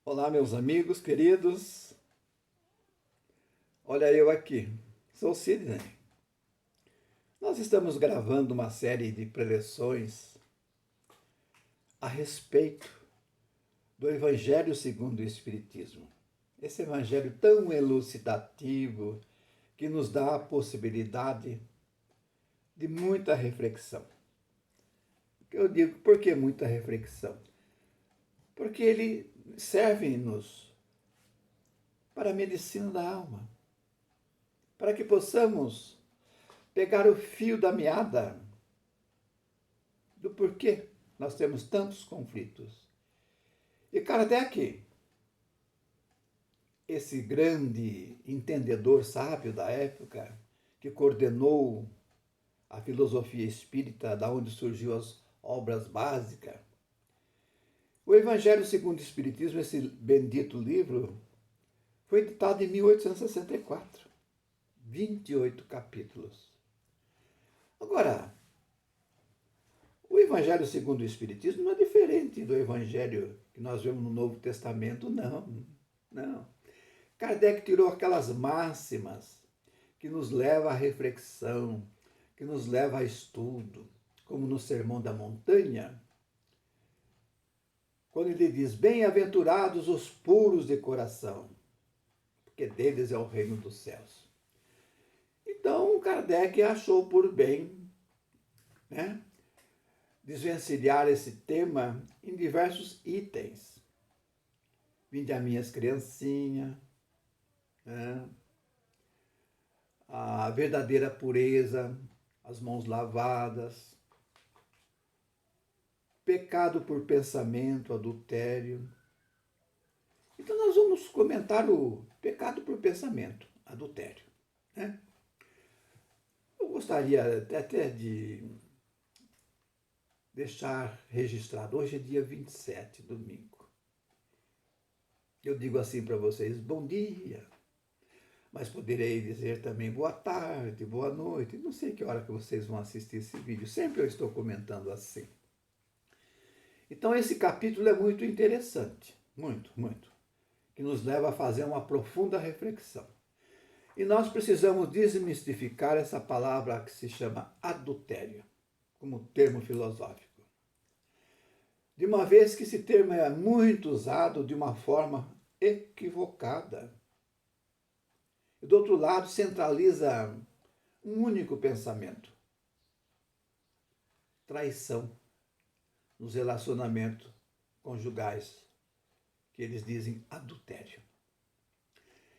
Olá, meus amigos queridos. Olha eu aqui. Sou Sidney. Nós estamos gravando uma série de preleções a respeito do Evangelho segundo o Espiritismo. Esse Evangelho tão elucidativo que nos dá a possibilidade de muita reflexão. Eu digo, por que muita reflexão? Porque ele serve-nos para a medicina da alma, para que possamos pegar o fio da meada do porquê nós temos tantos conflitos. E Kardec, esse grande entendedor sábio da época, que coordenou a filosofia espírita, da onde surgiu as obras básicas, o Evangelho segundo o Espiritismo, esse bendito livro, foi editado em 1864, 28 capítulos. Agora, o Evangelho segundo o Espiritismo não é diferente do Evangelho que nós vemos no Novo Testamento, não. Não. Kardec tirou aquelas máximas que nos levam à reflexão, que nos levam a estudo, como no Sermão da Montanha, quando ele diz: bem-aventurados os puros de coração, porque deles é o reino dos céus. Então, Kardec achou por bem, né, desvencilhar esse tema em diversos itens. Vinde a minhas criancinhas, né, a verdadeira pureza, as mãos lavadas, pecado por pensamento, adultério. Então nós vamos comentar o pecado por pensamento, adultério, né? Eu gostaria até de deixar registrado, hoje é dia 27, domingo. Eu digo assim para vocês, bom dia, mas poderei dizer também boa tarde, boa noite, não sei que hora que vocês vão assistir esse vídeo, sempre eu estou comentando assim. Então esse capítulo é muito interessante, muito, que nos leva a fazer uma profunda reflexão. E nós precisamos desmistificar essa palavra que se chama adultério, como termo filosófico. De uma vez que esse termo é muito usado de uma forma equivocada. E do outro lado, centraliza um único pensamento: traição nos relacionamentos conjugais, que eles dizem adultério.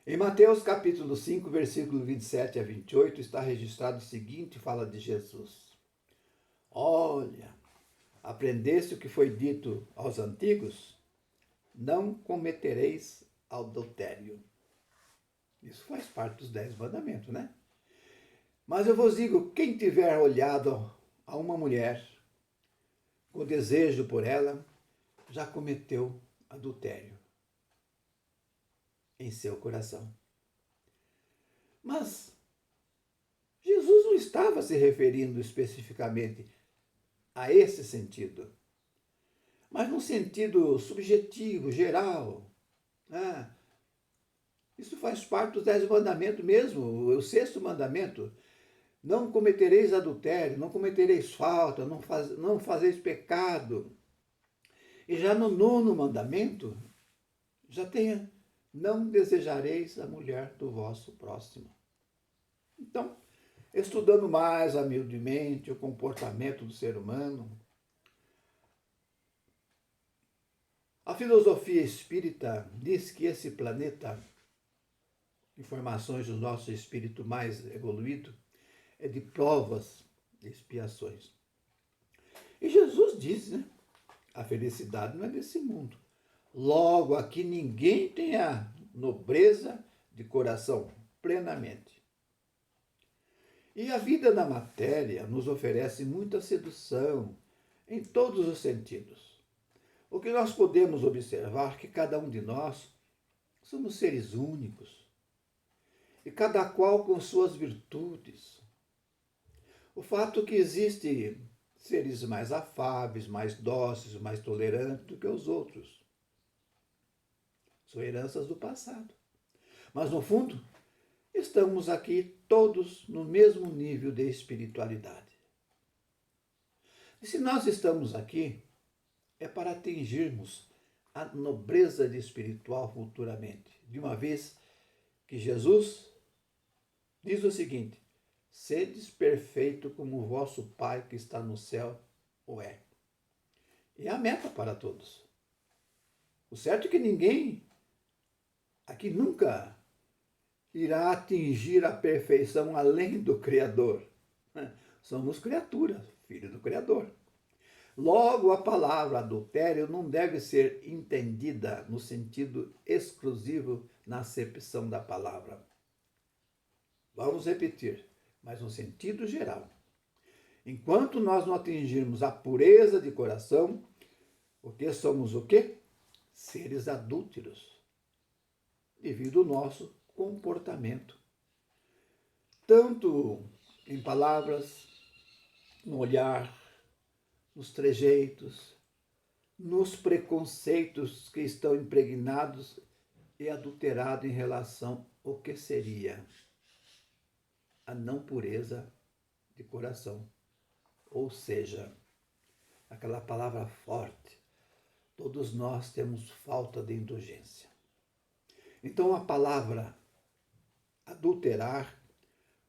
Em Mateus capítulo 5, versículo 27 a 28, está registrado o seguinte, fala de Jesus: olha, aprendeste o que foi dito aos antigos? Não cometereis adultério. Isso faz parte dos 10 mandamentos, né? Mas eu vos digo, quem tiver olhado a uma mulher com desejo por ela, já cometeu adultério em seu coração. Mas Jesus não estava se referindo especificamente a esse sentido, mas num sentido subjetivo, geral. Né? Isso faz parte dos 10 mandamentos mesmo, o sexto mandamento. Não cometereis adultério, não cometereis falta, não fazeis pecado. E já no nono mandamento, já tem: não desejareis a mulher do vosso próximo. Então, estudando mais humildemente o comportamento do ser humano, a filosofia espírita diz que esse planeta, informações do nosso espírito mais evoluído, é de provas e expiações. E Jesus diz, né? A felicidade não é desse mundo. Logo, aqui ninguém tem a nobreza de coração plenamente. E a vida na matéria nos oferece muita sedução em todos os sentidos. O que nós podemos observar é que cada um de nós somos seres únicos, e cada qual com suas virtudes. O fato que existe seres mais afáveis, mais dóceis, mais tolerantes do que os outros. São heranças do passado. Mas, no fundo, estamos aqui todos no mesmo nível de espiritualidade. E se nós estamos aqui, é para atingirmos a nobreza de espiritual futuramente. De uma vez que Jesus diz o seguinte: sedes perfeito como o vosso Pai que está no céu o é. E é a meta para todos. O certo é que ninguém aqui nunca irá atingir a perfeição além do Criador. Somos criaturas, filhos do Criador. Logo, a palavra adultério não deve ser entendida no sentido exclusivo na acepção da palavra. Vamos repetir, mas no sentido geral. Enquanto nós não atingirmos a pureza de coração, porque somos o quê? Seres adúlteros, devido ao nosso comportamento. Tanto em palavras, no olhar, nos trejeitos, nos preconceitos que estão impregnados e adulterados em relação ao que seria a não pureza de coração. Ou seja, aquela palavra forte, todos nós temos falta de indulgência. Então a palavra adulterar,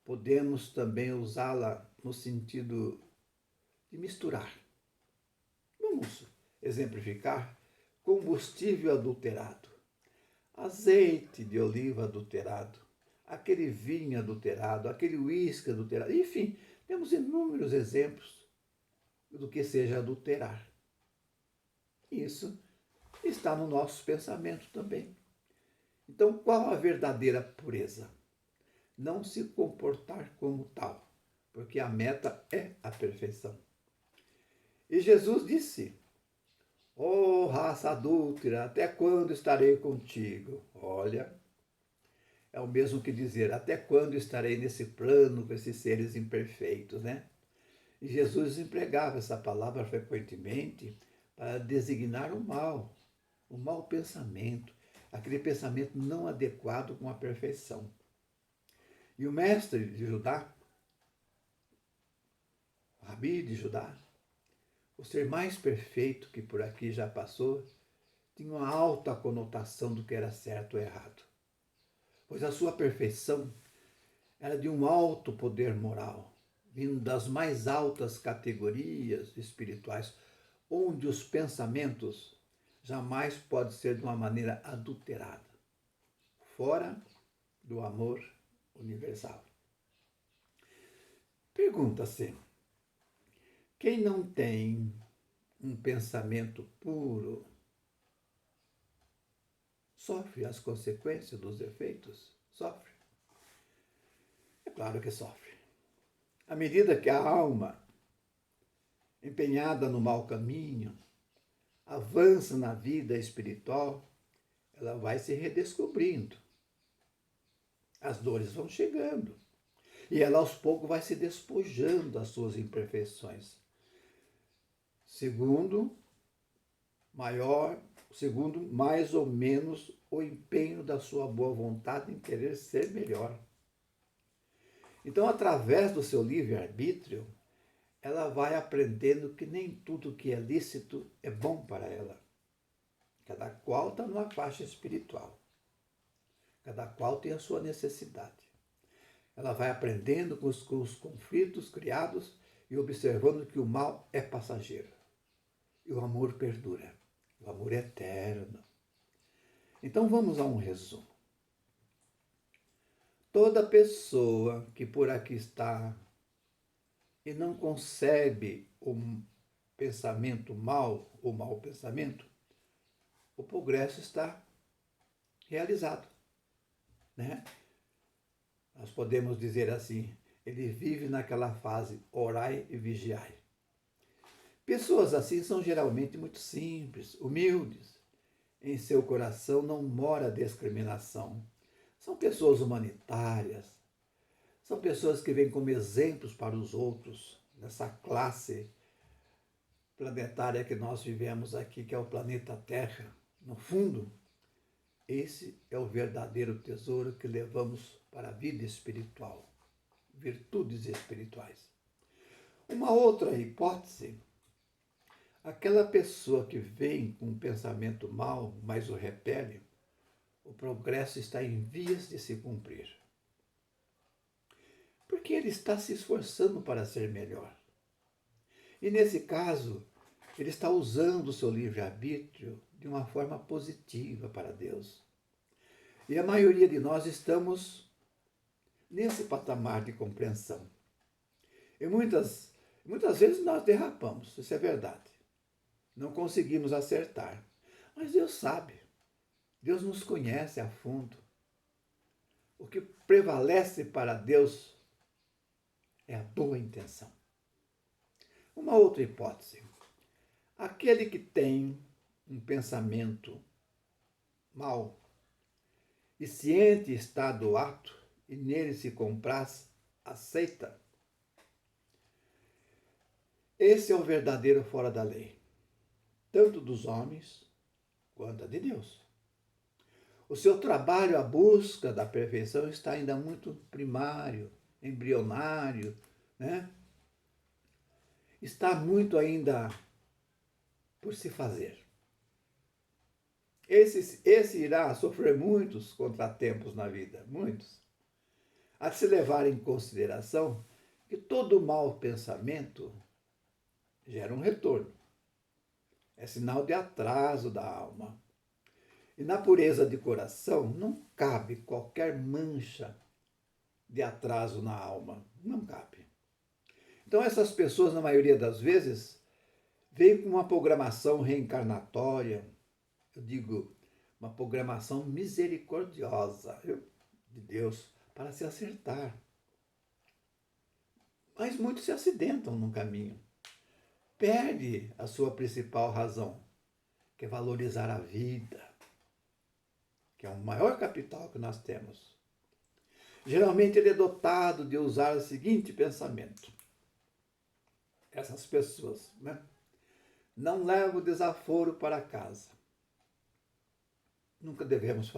podemos também usá-la no sentido de misturar. Vamos exemplificar: combustível adulterado, azeite de oliva adulterado, aquele vinho adulterado, aquele uísque adulterado, enfim, temos inúmeros exemplos do que seja adulterar. Isso está no nosso pensamento também. Então, qual a verdadeira pureza? Não se comportar como tal, porque a meta é a perfeição. E Jesus disse: ó raça adúltera, até quando estarei contigo? Olha, é o mesmo que dizer: até quando estarei nesse plano com esses seres imperfeitos, né? E Jesus empregava essa palavra frequentemente para designar o mau pensamento, aquele pensamento não adequado com a perfeição. E o mestre de Judá, o Rabi de Judá, o ser mais perfeito que por aqui já passou, tinha uma alta conotação do que era certo ou errado, pois a sua perfeição era de um alto poder moral, vindo das mais altas categorias espirituais, onde os pensamentos jamais podem ser de uma maneira adulterada, fora do amor universal. Pergunta-se: quem não tem um pensamento puro sofre as consequências dos efeitos? Sofre. É claro que sofre. À medida que a alma, empenhada no mau caminho, avança na vida espiritual, ela vai se redescobrindo. As dores vão chegando. E ela aos poucos vai se despojando das suas imperfeições. Segundo, mais ou menos, o empenho da sua boa vontade em querer ser melhor. Então, através do seu livre-arbítrio, ela vai aprendendo que nem tudo que é lícito é bom para ela. Cada qual está numa faixa espiritual. Cada qual tem a sua necessidade. Ela vai aprendendo com os conflitos criados e observando que o mal é passageiro. E o amor perdura. O amor é eterno. Então vamos a um resumo. Toda pessoa que por aqui está e não concebe o pensamento mal, o mau pensamento, o progresso está realizado, né? Nós podemos dizer assim: ele vive naquela fase orai e vigiai. Pessoas assim são geralmente muito simples, humildes. Em seu coração não mora discriminação. São pessoas humanitárias. São pessoas que vêm como exemplos para os outros nessa classe planetária que nós vivemos aqui, que é o planeta Terra. No fundo, Esse é o verdadeiro tesouro que levamos para a vida espiritual, virtudes espirituais. Uma outra hipótese, aquela pessoa que vem com um pensamento mau, mas o repele, o progresso está em vias de se cumprir. Porque ele está se esforçando para ser melhor. E nesse caso, ele está usando o seu livre-arbítrio de uma forma positiva para Deus. E a maioria de nós estamos nesse patamar de compreensão. E muitas vezes nós derrapamos, isso é verdade. Não conseguimos acertar. Mas Deus sabe. Deus nos conhece a fundo. O que prevalece para Deus é a boa intenção. Uma outra hipótese. Aquele que tem um pensamento mau e ciente está do ato e nele se compraz, aceita. Esse é o verdadeiro fora da lei, tanto dos homens quanto de Deus. O seu trabalho à busca da perfeição está ainda muito primário, embrionário, né? Está muito ainda por se fazer. Esse irá sofrer muitos contratempos na vida, muitos. Há de se levar em consideração que todo mau pensamento gera um retorno. É sinal de atraso da alma. E na pureza de coração não cabe qualquer mancha de atraso na alma. Não cabe. Então essas pessoas, na maioria das vezes, veem com uma programação reencarnatória, eu digo, uma programação misericordiosa de Deus para se acertar. Mas muitos se acidentam no caminho. Perde a sua principal razão, que é valorizar a vida, que é o maior capital que nós temos. Geralmente ele é dotado de usar o seguinte pensamento. Essas pessoas, né? Não levo desaforo para casa. Nunca devemos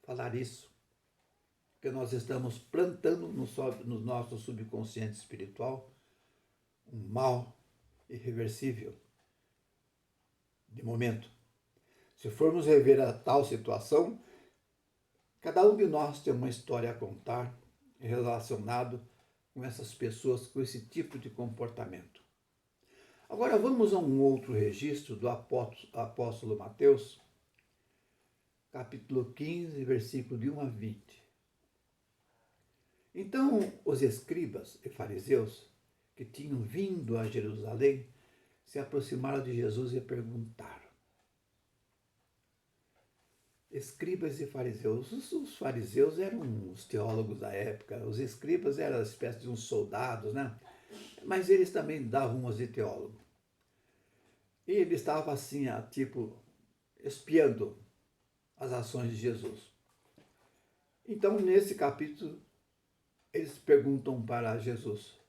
falar isso, porque nós estamos plantando no nosso subconsciente espiritual um mal irreversível de momento. Se formos rever a tal situação, cada um de nós tem uma história a contar relacionado com essas pessoas com esse tipo de comportamento. Agora vamos a um outro registro do apóstolo Mateus, capítulo 15, versículo de 1 a 20. Então os escribas e fariseus que tinham vindo a Jerusalém se aproximaram de Jesus e perguntaram. Escribas e fariseus. Os fariseus eram os teólogos da época, os escribas eram uma espécie de uns soldados, né? Mas eles também davam umas de teólogo. E ele estava assim, tipo, espiando as ações de Jesus. Então, nesse capítulo, eles perguntam para Jesus,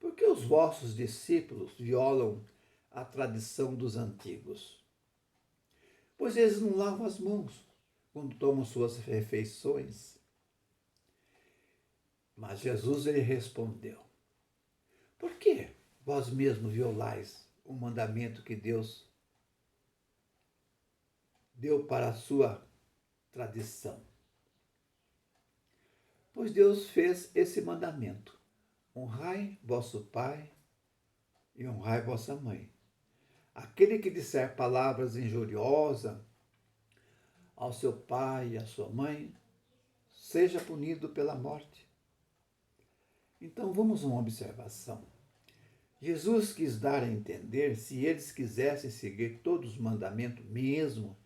por que os vossos discípulos violam a tradição dos antigos? Pois eles não lavam as mãos quando tomam suas refeições. Mas Jesus ele respondeu, por que vós mesmos violais o mandamento que Deus deu para a sua tradição? Pois Deus fez esse mandamento, honrai vosso pai e honrai vossa mãe. Aquele que disser palavras injuriosas ao seu pai e à sua mãe, seja punido pela morte. Então vamos a uma observação. Jesus quis dar a entender, se eles quisessem seguir todos os mandamentos mesmo,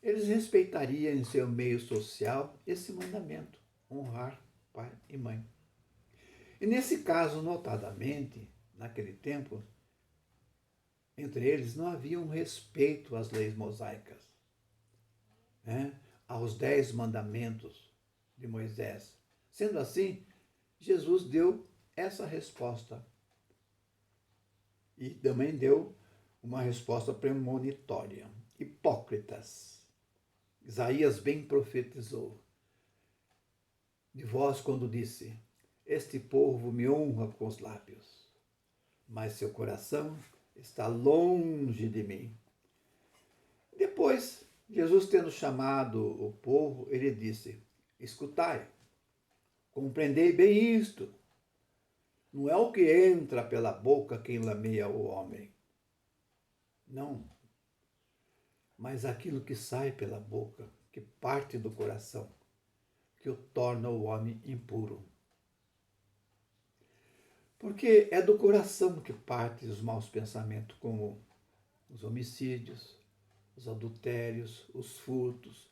eles respeitariam em seu meio social esse mandamento, honrar pai e mãe. E nesse caso, notadamente, naquele tempo, entre eles não havia um respeito às leis mosaicas, né? Aos 10 mandamentos de Moisés. Sendo assim, Jesus deu essa resposta. E também deu uma resposta premonitória. Hipócritas. Isaías bem profetizou de vós quando disse: este povo me honra com os lábios, mas seu coração está longe de mim. Depois, Jesus tendo chamado o povo, ele disse: escutai, compreendei bem isto. Não é o que entra pela boca quem lameia o homem. Não. Mas aquilo que sai pela boca, que parte do coração, que o torna o homem impuro. Porque é do coração que partem os maus pensamentos, como os homicídios, os adultérios, os furtos,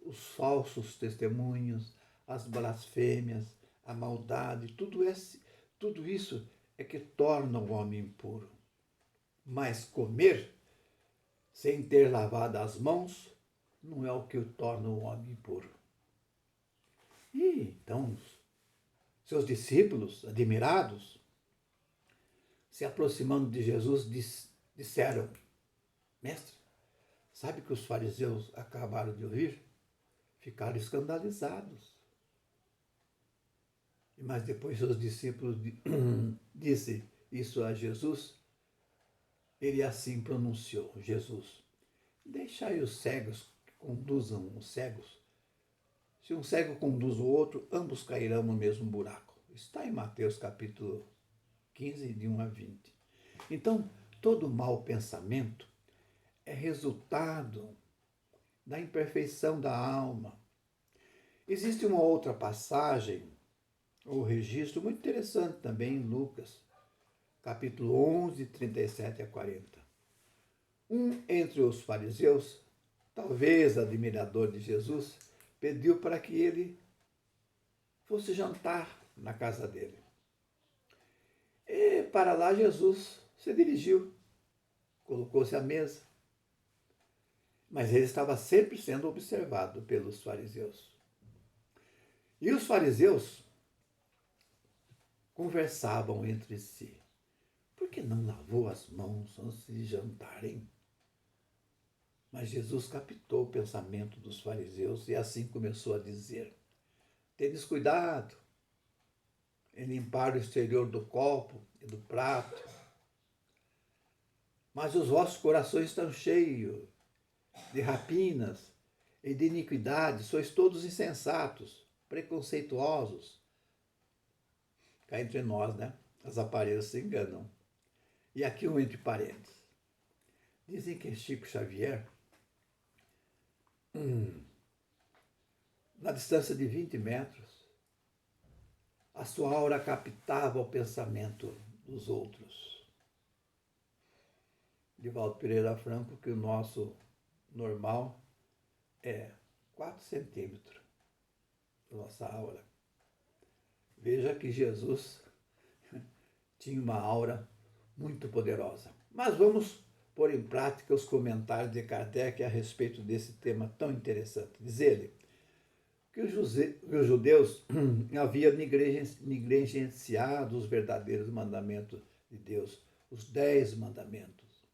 os falsos testemunhos, as blasfêmias, a maldade, tudo isso é que torna o homem impuro. Mas comer sem ter lavado as mãos não é o que o torna o homem impuro. E então, seus discípulos, admirados, se aproximando de Jesus, disseram: mestre, sabe que os fariseus acabaram de ouvir? Ficaram escandalizados. Mas depois seus discípulos disse isso a Jesus. Ele assim pronunciou, Jesus: deixai os cegos que conduzam os cegos. Se um cego conduz o outro, ambos cairão no mesmo buraco. Está em Mateus capítulo 15, de 1 a 20. Então, todo mau pensamento é resultado da imperfeição da alma. Existe uma outra passagem, ou registro, muito interessante também em Lucas, capítulo 11, 37 a 40. Um entre os fariseus, talvez admirador de Jesus, pediu para que ele fosse jantar na casa dele. E para lá Jesus se dirigiu, colocou-se à mesa. Mas ele estava sempre sendo observado pelos fariseus. E os fariseus conversavam entre si: por que não lavou as mãos antes de jantarem? Mas Jesus captou o pensamento dos fariseus e assim começou a dizer: tendes cuidado em limpar o exterior do copo e do prato, mas os vossos corações estão cheios de rapinas e de iniquidade, sois todos insensatos, preconceituosos. Cá entre nós, né? As aparências se enganam. E aqui um entre parênteses. Dizem que Chico Xavier, na distância de 20 metros, a sua aura captava o pensamento dos outros. Divaldo Pereira Franco, que o nosso normal é 4 centímetros da nossa aura. Veja que Jesus tinha uma aura muito poderosa. Mas vamos pôr em prática os comentários de Kardec a respeito desse tema tão interessante. Diz ele que os judeus haviam negligenciado os verdadeiros mandamentos de Deus, os 10 mandamentos,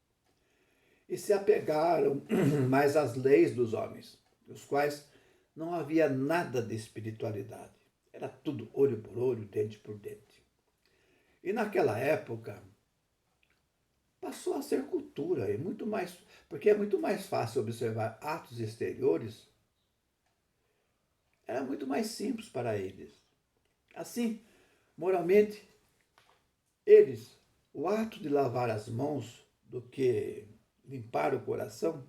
e se apegaram mais às leis dos homens, dos quais não havia nada de espiritualidade. Era tudo olho por olho, dente por dente. E naquela época passou a ser cultura, porque é muito mais fácil observar atos exteriores. Era muito mais simples para eles. Assim, moralmente, o ato de lavar as mãos do que limpar o coração,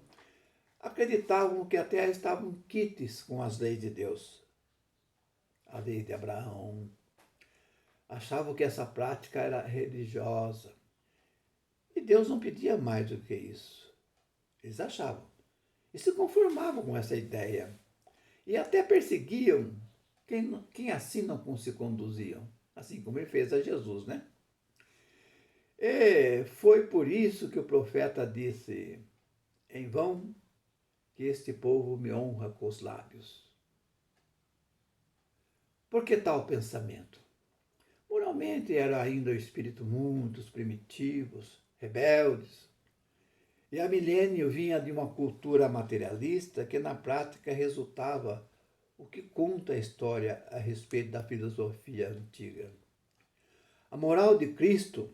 acreditavam que até estavam quites com as leis de Deus. A lei de Abraão. Achavam que essa prática era religiosa. E Deus não pedia mais do que isso. Eles achavam. E se conformavam com essa ideia. E até perseguiam quem assim não se conduziam. Assim como ele fez a Jesus, né? E foi por isso que o profeta disse: em vão que este povo me honra com os lábios. Por que tal pensamento? Moralmente era ainda o espírito muitos primitivos, rebeldes. E a milênio vinha de uma cultura materialista que na prática resultava o que conta a história a respeito da filosofia antiga. A moral de Cristo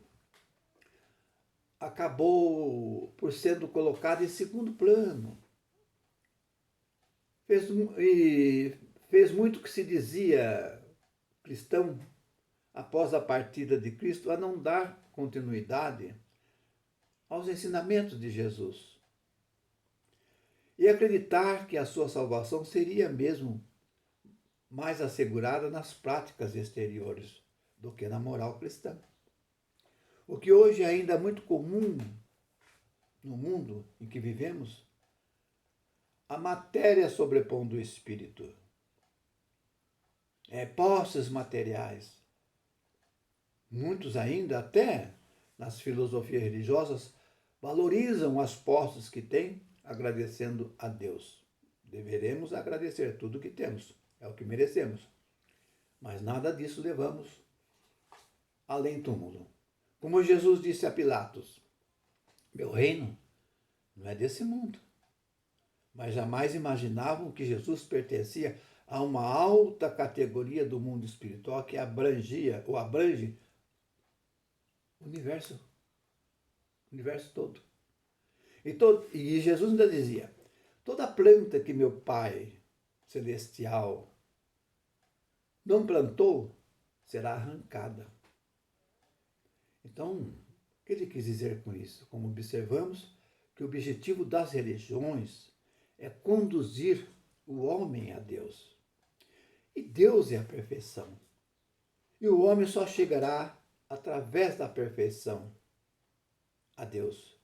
acabou por sendo colocada em segundo plano. Fez muito que se dizia cristão após a partida de Cristo a não dar continuidade aos ensinamentos de Jesus e acreditar que a sua salvação seria mesmo mais assegurada nas práticas exteriores do que na moral cristã. O que hoje é ainda muito comum no mundo em que vivemos, a matéria sobrepondo o espírito. Posses materiais. Muitos ainda, até nas filosofias religiosas, valorizam as posses que têm, agradecendo a Deus. Deveremos agradecer tudo que temos, é o que merecemos. Mas nada disso levamos além túmulo. Como Jesus disse a Pilatos, meu reino não é desse mundo. Mas jamais imaginavam que Jesus pertencia a uma alta categoria do mundo espiritual que abrange o universo todo. E Jesus ainda dizia, toda planta que meu Pai Celestial não plantou será arrancada. Então, o que ele quis dizer com isso? Como observamos, que o objetivo das religiões é conduzir o homem a Deus. E Deus é a perfeição. E o homem só chegará através da perfeição a Deus.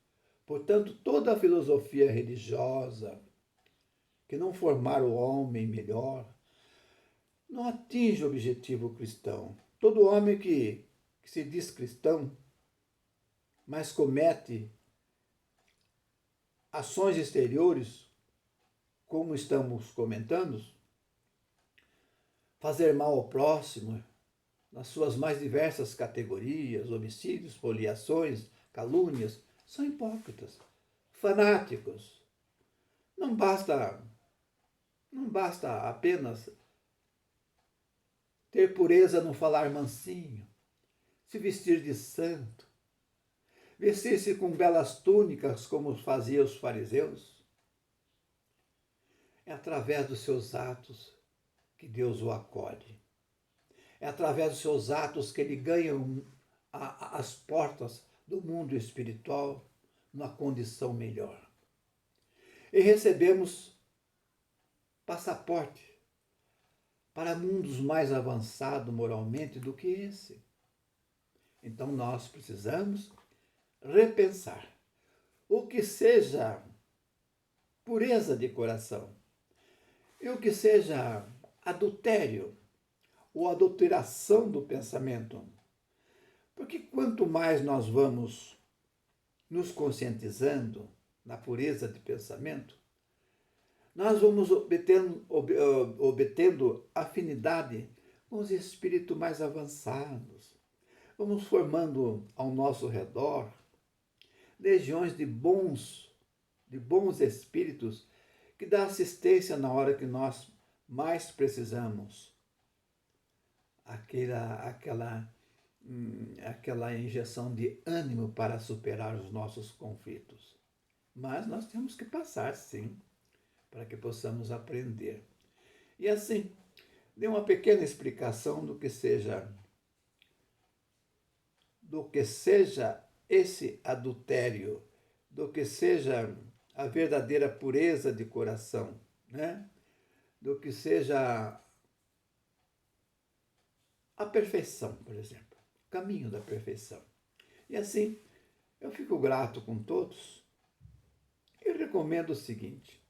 Portanto, toda a filosofia religiosa que não formar o homem melhor não atinge o objetivo cristão. Todo homem que se diz cristão, mas comete ações exteriores, como estamos comentando, fazer mal ao próximo, nas suas mais diversas categorias, homicídios, poliações, calúnias, são hipócritas, fanáticos. Não basta apenas ter pureza no falar mansinho, se vestir de santo, vestir-se com belas túnicas como faziam os fariseus. É através dos seus atos que Deus o acolhe. É através dos seus atos que ele ganha as portas do mundo espiritual numa condição melhor. E recebemos passaporte para mundos mais avançados moralmente do que esse. Então nós precisamos repensar o que seja pureza de coração e o que seja adultério ou adulteração do pensamento. Porque quanto mais nós vamos nos conscientizando na pureza de pensamento, nós vamos obtendo afinidade com os espíritos mais avançados. Vamos formando ao nosso redor legiões de bons espíritos que dão assistência na hora que nós mais precisamos. Aquela injeção de ânimo para superar os nossos conflitos. Mas nós temos que passar, sim, para que possamos aprender. E assim, dei uma pequena explicação do que seja esse adultério, do que seja a verdadeira pureza de coração, né? Do que seja a perfeição, por exemplo, o caminho da perfeição. E assim, eu fico grato com todos e recomendo o seguinte: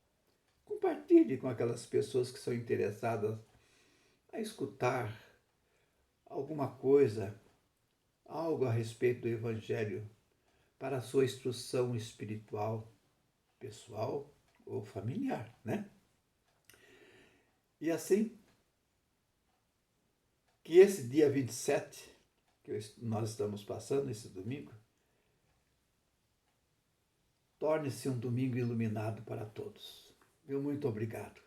compartilhe com aquelas pessoas que são interessadas a escutar alguma coisa, algo a respeito do Evangelho para a sua instrução espiritual, pessoal ou familiar, né? E assim, que esse dia 27, que nós estamos passando, esse domingo, torne-se um domingo iluminado para todos. Meu muito obrigado.